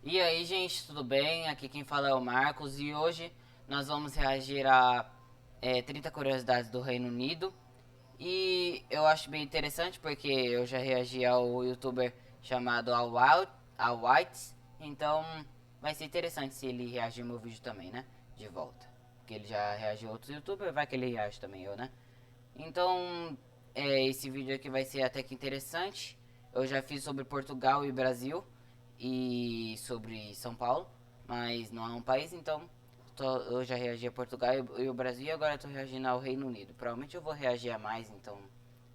E aí, gente, tudo bem? Aqui quem fala é o Marcos e hoje nós vamos reagir a 30 curiosidades do Reino Unido. E eu acho bem interessante porque eu já reagi ao youtuber chamado Al Whites, então vai ser interessante se ele reagir ao meu vídeo também, né? De volta. Porque ele já reagiu a outros youtubers, vai que ele reage também eu, né? Então, esse vídeo aqui vai ser até que interessante. Eu já fiz sobre Portugal e Brasil e sobre São Paulo, mas não é um país, então eu já reagi a Portugal e o Brasil e agora estou reagindo ao Reino Unido. Provavelmente eu vou reagir a mais, então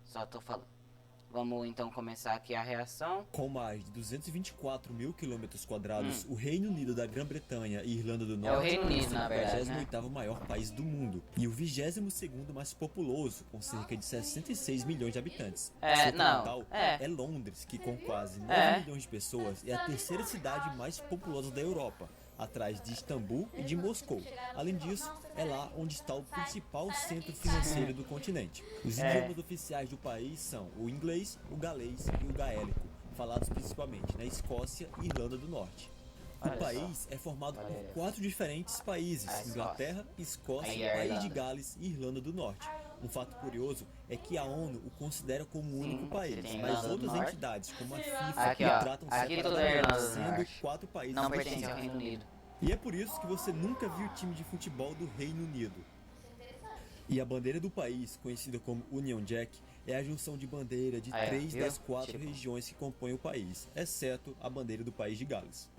só tô falando. Vamos então começar aqui a reação. Com mais de 224 mil quilômetros quadrados, Hum. o Reino Unido da Grã-Bretanha e Irlanda do É o Norte Reino Unido, é na o verdade, né? 28º maior país do mundo e o 22º mais populoso, com cerca de 66 milhões de habitantes. Sua Não, capital é Londres, que com quase 9 É. milhões de pessoas é a terceira cidade mais populosa da Europa, atrás de Istambul e de Moscou. Além disso, é lá onde está o principal centro financeiro do continente. Os idiomas oficiais do país são o inglês, o galês e o gaélico, falados principalmente na Escócia e Irlanda do Norte. O Olha país só. é formado Olha por isso. 4 diferentes países: A Escócia. Inglaterra, Escócia, Aí é a País de Irlanda. Gales e Irlanda do Norte. Um fato curioso é que a ONU o considera como o único país, tem mas Irlanda do outras Norte. entidades, como a FIFA, Aqui, o ó. tratam Aqui tudo é Irlanda separadamente, do sendo Norte. 4 países Não distintos. pertence ao Reino Unido. E é por isso que você nunca viu o time de futebol do Reino Unido. E a bandeira do país, conhecida como Union Jack, é a junção de bandeira de Aí, ó, 3 viu? das 4 Tipo. regiões que compõem o país, exceto a bandeira do país de Gales.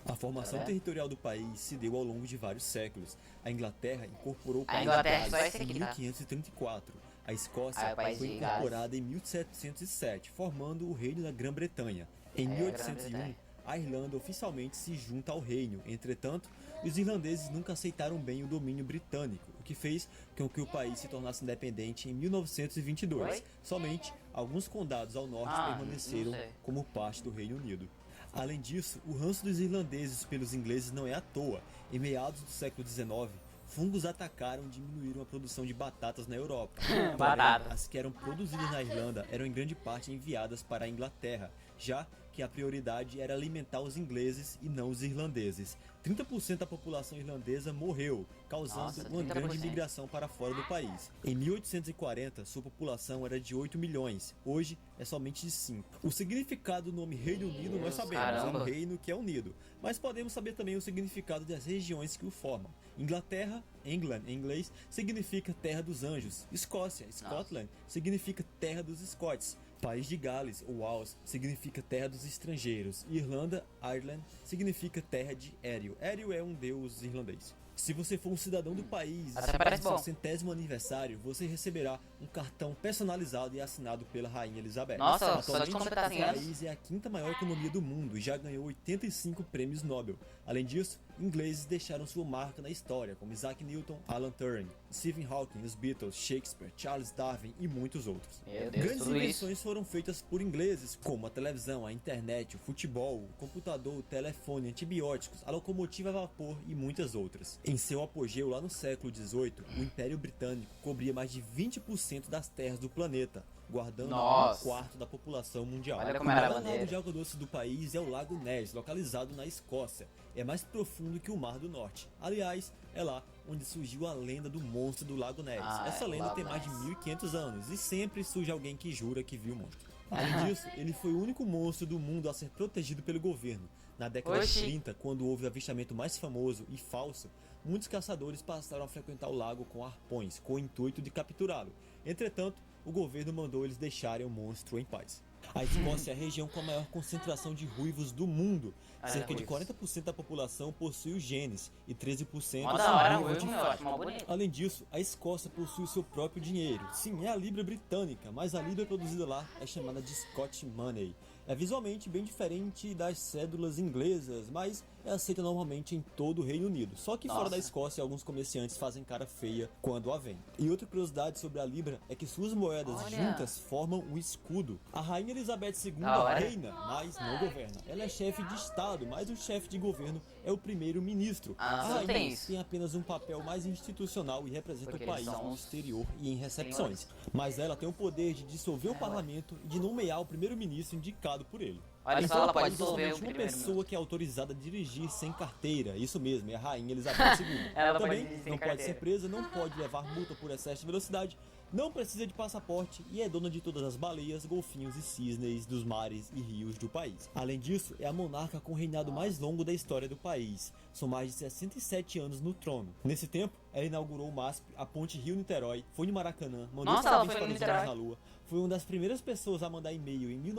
A formação Tá vendo? territorial do país se deu ao longo de vários séculos. A Inglaterra incorporou o A país Inglaterra de só Gales esse em aqui, tá? 1534. A Escócia Ah, o país foi de Gales. incorporada em 1707, formando o Reino da Grã-Bretanha. Em É, 1801, Grã-Bretanha. a Irlanda oficialmente se junta ao reino. Entretanto, os irlandeses nunca aceitaram bem o domínio britânico, o que fez com que o país se tornasse independente em 1922. Oi? Somente alguns condados ao norte Ah, permaneceram não sei. como parte do Reino Unido. Além disso, o ranço dos irlandeses pelos ingleses não é à toa. Em meados do século XIX, fungos atacaram e diminuíram a produção de batatas na Europa. Porém, Batata. as que eram produzidas na Irlanda eram em grande parte enviadas para a Inglaterra, já que a prioridade era alimentar os ingleses e não os irlandeses. 30% da população irlandesa morreu, causando Nossa, uma grande 30%. migração para fora do país. Em 1840, sua população era de 8 milhões, hoje é somente de 5. O significado do nome Reino Unido nós sabemos, é um Caramba. reino que é unido, mas podemos saber também o significado das regiões que o formam. Inglaterra, England em inglês, significa terra dos anjos. Escócia, Scotland, significa terra dos Scots. País de Gales, ou Wales, significa terra dos estrangeiros. Irlanda, Ireland, significa terra de Ério. Ério é um deus irlandês. Se você for um cidadão do país Até e parece seu bom. 100º aniversário, você receberá um cartão personalizado e assinado pela Rainha Elizabeth. Nossa, só de Atualmente, completar o 100 anos. país é a quinta maior economia do mundo e já ganhou 85 prêmios Nobel. Além disso, ingleses deixaram sua marca na história, como Isaac Newton, Alan Turing, Stephen Hawking, os Beatles, Shakespeare, Charles Darwin e muitos outros. Meu Deus, Grandes tudo isso. invenções foram feitas por ingleses, como a televisão, a internet, o futebol, o computador, o telefone, antibióticos, a locomotiva a vapor e muitas outras. Em seu apogeu lá no século XVIII, o Império Britânico cobria mais de 20% das terras do planeta, guardando Nossa. um quarto da população mundial. Olha O como era a maior bandeira. lago de água doce do país é o Lago Ness, localizado na Escócia. É mais profundo que o Mar do Norte. Aliás, é lá onde surgiu a lenda do monstro do Lago Ness. Ah, Essa é, lenda Lago tem mais de Ness. 1500 anos e sempre surge alguém que jura que viu o monstro. Além disso, ele foi o único monstro do mundo a ser protegido pelo governo. Na década Oxi. de 30, quando houve o avistamento mais famoso e falso, muitos caçadores passaram a frequentar o lago com arpões, com o intuito de capturá-lo. Entretanto, o governo mandou eles deixarem o monstro em paz. A Escócia é a região com a maior concentração de ruivos do mundo. Olha, Cerca de ruivos. 40% da população possui os genes e 13% Mó da são hora, ruivos de ruivo, eu acho fato. mó bonito. Além disso, a Escócia possui seu próprio dinheiro. Sim, é a libra britânica, mas a libra produzida lá é chamada de Scotch Money. É visualmente bem diferente das cédulas inglesas, mas é aceita normalmente em todo o Reino Unido. Só que fora Nossa. da Escócia, alguns comerciantes fazem cara feia quando a vendem. E outra curiosidade sobre a libra é que suas moedas Olha. juntas formam um escudo. A Rainha Elizabeth II Da hora. reina, mas não governa. Ela é chefe de Estado, mas o chefe de governo é o primeiro-ministro. Ah, A não rainha tem isso. tem apenas um papel mais institucional e representa Porque o país eles são no os exterior e em recepções. Mas ela tem o poder de dissolver o parlamento e de nomear o primeiro-ministro indicado por ele. Olha Em só, todo ela o pode país, dissolver o somente uma primeiro-ministro. pessoa que é autorizada a dirigir sem carteira. Isso mesmo, é a Rainha Elizabeth II. Ela pode Também dirigir sem não pode ser carteira. presa, não pode levar multa por excesso de velocidade, não precisa de passaporte e é dona de todas as baleias, golfinhos e cisnes dos mares e rios do país. Além disso, é a monarca com o reinado mais longo da história do país. São mais de 67 anos no trono. Nesse tempo, ela inaugurou o MASP, a ponte Rio-Niterói, foi no Maracanã, mandou Nossa, ela parabéns foi para no os homens Niterói. na Lua, foi uma das primeiras pessoas a mandar e-mail em Peraí, o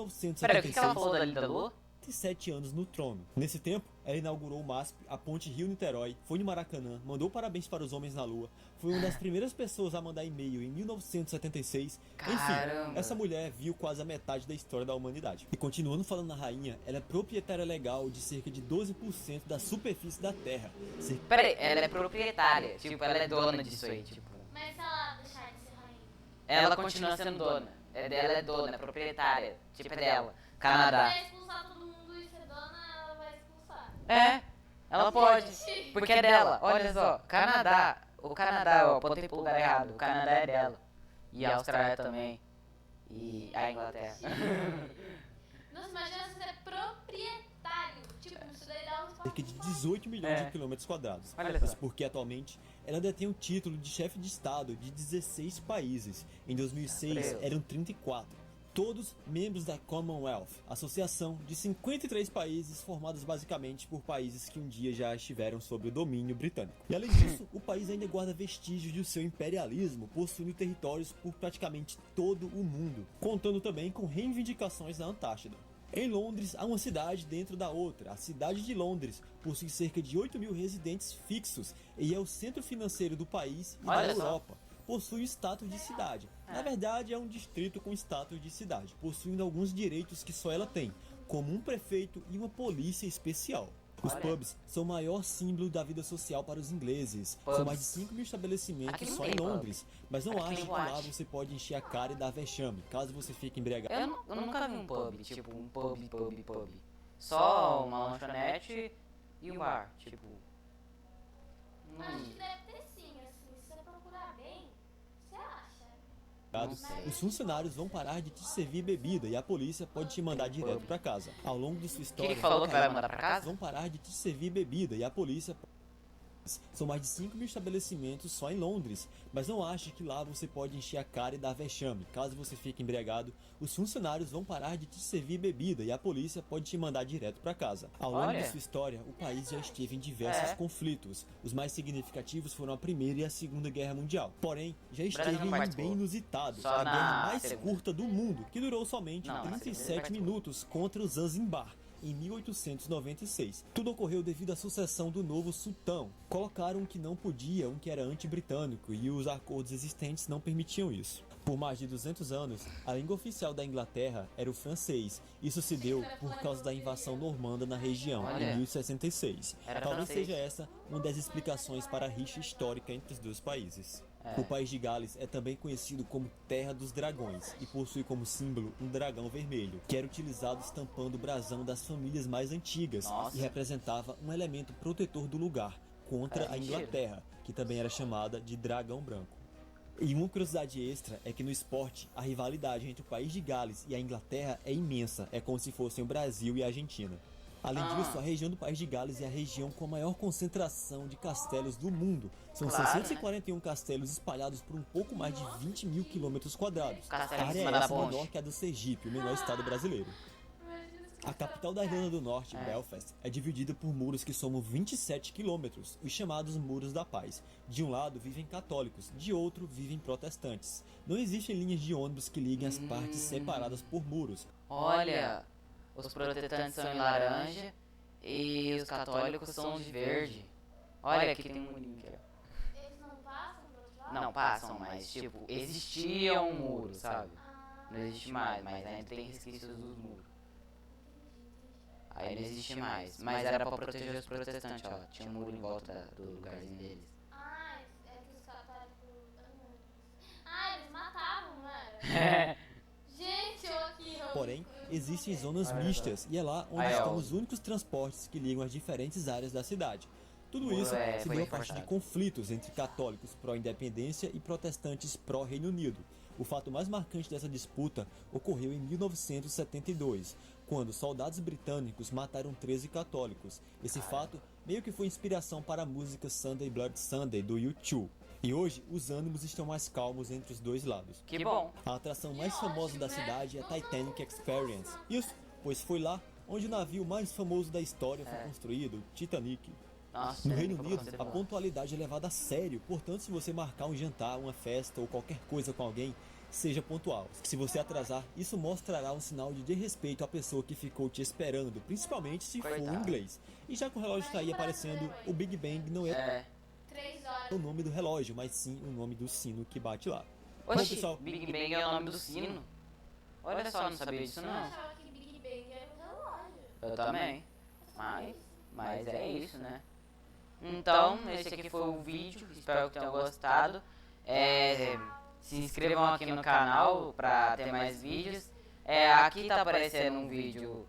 que ela 1976. falou da Linda Lua? 7 anos no trono. Nesse tempo, ela inaugurou o MASP, a ponte Rio-Niterói, foi no Maracanã, mandou parabéns para os homens na Lua, foi uma das primeiras pessoas a mandar e-mail em 1976. Caramba. Enfim, essa mulher viu quase a metade da história da humanidade. E continuando falando na rainha, ela é proprietária legal de cerca de 12% da superfície da Terra. Peraí, ela é proprietária. Tipo, ela é dona disso aí, tipo. Mas se ela deixar de ser rainha? Ela continua sendo dona. Ela é dona, é proprietária. Tipo, é dela. Canadá. Se ela expulsar todo mundo e ser dona, ela vai expulsar. É, ela pode. Gente. Porque é dela. Olha só, Canadá. O Canadá, ó, apontei pro lugar errado. O Canadá é dela. E a Austrália também. E a Inglaterra. Nossa, imagina se você é proprietário. Tipo, isso daí dá uns Cerca de 18 milhões É. de quilômetros quadrados. Olha só. Isso porque atualmente ela detém o título de chefe de estado de 16 países. Em 2006 Meu. eram 34. Todos membros da Commonwealth, associação de 53 países formados basicamente por países que um dia já estiveram sob o domínio britânico. E além disso, o país ainda guarda vestígios do seu imperialismo, possuindo territórios por praticamente todo o mundo, contando também com reivindicações na Antártida. Em Londres, há uma cidade dentro da outra. A cidade de Londres possui cerca de 8 mil residentes fixos e é o centro financeiro do país e Olha da só. Europa. Possui status de cidade. Na verdade, é um distrito com status de cidade, possuindo alguns direitos que só ela tem, como um prefeito e uma polícia especial. Os Olha. pubs são o maior símbolo da vida social para os ingleses. Pubs. São mais de 5 mil estabelecimentos Aqui não só tem em pub. Londres. Mas não Aqui ache tem que lá boate. você pode encher a cara e dar vexame, caso você fique embriagado. Eu nunca vi um pub, tipo, um pub. Só uma lanchonete e um bar, tipo. Acho que deve ter sim, assim. Se você procurar bem, você acha. Não sei. Os funcionários vão parar de te servir bebida e a polícia pode te mandar direto pra casa. Ao longo de sua O que história, ele falou que vai mandar pra casa? vão parar de te servir bebida e a polícia. São mais de 5 mil estabelecimentos só em Londres, mas não ache que lá você pode encher a cara e dar vexame. Caso você fique embriagado, os funcionários vão parar de te servir bebida e a polícia pode te mandar direto para casa. Ao longo Olha. de sua história, o país já esteve em diversos É. conflitos. Os mais significativos foram a Primeira e a Segunda Guerra Mundial. Porém, já esteve não em um participou. bem inusitado, Só a na guerra mais Segunda. curta do mundo, que durou somente Não, na Segunda ele 37 participou. minutos contra os Zanzibar em 1896. Tudo ocorreu devido à sucessão do novo sultão. Colocaram que não podia, que era anti-britânico, e os acordos existentes não permitiam isso. Por mais de 200 anos, a língua oficial da Inglaterra era o francês. Isso se deu por causa da invasão normanda na região, Olha. em 1066. Era Talvez francês. seja essa uma das explicações para a rixa histórica entre os dois países. É. O país de Gales é também conhecido como Terra dos Dragões e possui como símbolo um dragão vermelho, que era utilizado estampando o brasão das famílias mais antigas Nossa. e representava um elemento protetor do lugar contra Faz a sentido. Inglaterra, que também era chamada de dragão branco. E uma curiosidade extra é que no esporte, a rivalidade entre o país de Gales e a Inglaterra é imensa, é como se fossem o Brasil e a Argentina. Além disso, a região do país de Gales é a região com a maior concentração de castelos do mundo. São Claro, 641 castelos espalhados por um pouco mais de 20 mil quilômetros quadrados. Castelo A em área cima é da essa ponte. menor que a do Sergipe, o menor estado brasileiro. A capital da Irlanda do Norte, É. Belfast, é dividida por muros que somam 27 quilômetros, os chamados Muros da Paz. De um lado vivem católicos, de outro vivem protestantes. Não existem linhas de ônibus que liguem as partes separadas por muros. Olha, os protestantes são em laranja e os católicos são de verde. Olha, aqui tem um murinho aqui, ó. Eles não passam pro outro lado? Não passam, mas tipo, existia um muro, sabe? Ah, Não existe mais, mas ainda tem resquícios dos muros. Aí não existe mais. Mas era pra proteger os protestantes, ó. Tinha um muro em volta do lugarzinho deles. ah, é que os católicos... Ah, eles matavam, não era? Gente, eu aqui... Porém, existem zonas mistas e é lá onde Aí, ó. estão os únicos transportes que ligam as diferentes áreas da cidade. Tudo isso É, se foi deu a partir de reforçado. conflitos entre católicos pró-independência e protestantes pró-Reino Unido. O fato mais marcante dessa disputa ocorreu em 1972, quando soldados britânicos mataram 13 católicos. Esse fato meio que foi inspiração para a música Sunday Bloody Sunday do U2. E hoje, os ânimos estão mais calmos entre os dois lados. Que bom. A atração mais famosa da cidade é a Titanic Experience. Isso, pois foi lá onde o navio mais famoso da história foi construído, o Titanic. Nossa, No eu Reino nunca Unido, gostei a de pontualidade é levada a sério, portanto, se você marcar um jantar, uma festa ou qualquer coisa com alguém, seja pontual. Se você atrasar, isso mostrará um sinal de desrespeito à pessoa que ficou te esperando, principalmente se for Coitado. em inglês. E já que o relógio está aí aparecendo, o Big Bang não é É. 3 horas. o nome do relógio, mas sim o nome do sino que bate lá. Bom, Oxi, pessoal, Big Bang é o nome do sino. Olha só, não sabia disso Eu não. achava que Big Bang era um relógio. Eu também. Mas é isso, né? Então, esse aqui foi o vídeo. Espero que tenham gostado. Se inscrevam aqui no canal pra ter mais vídeos. Aqui tá aparecendo um vídeo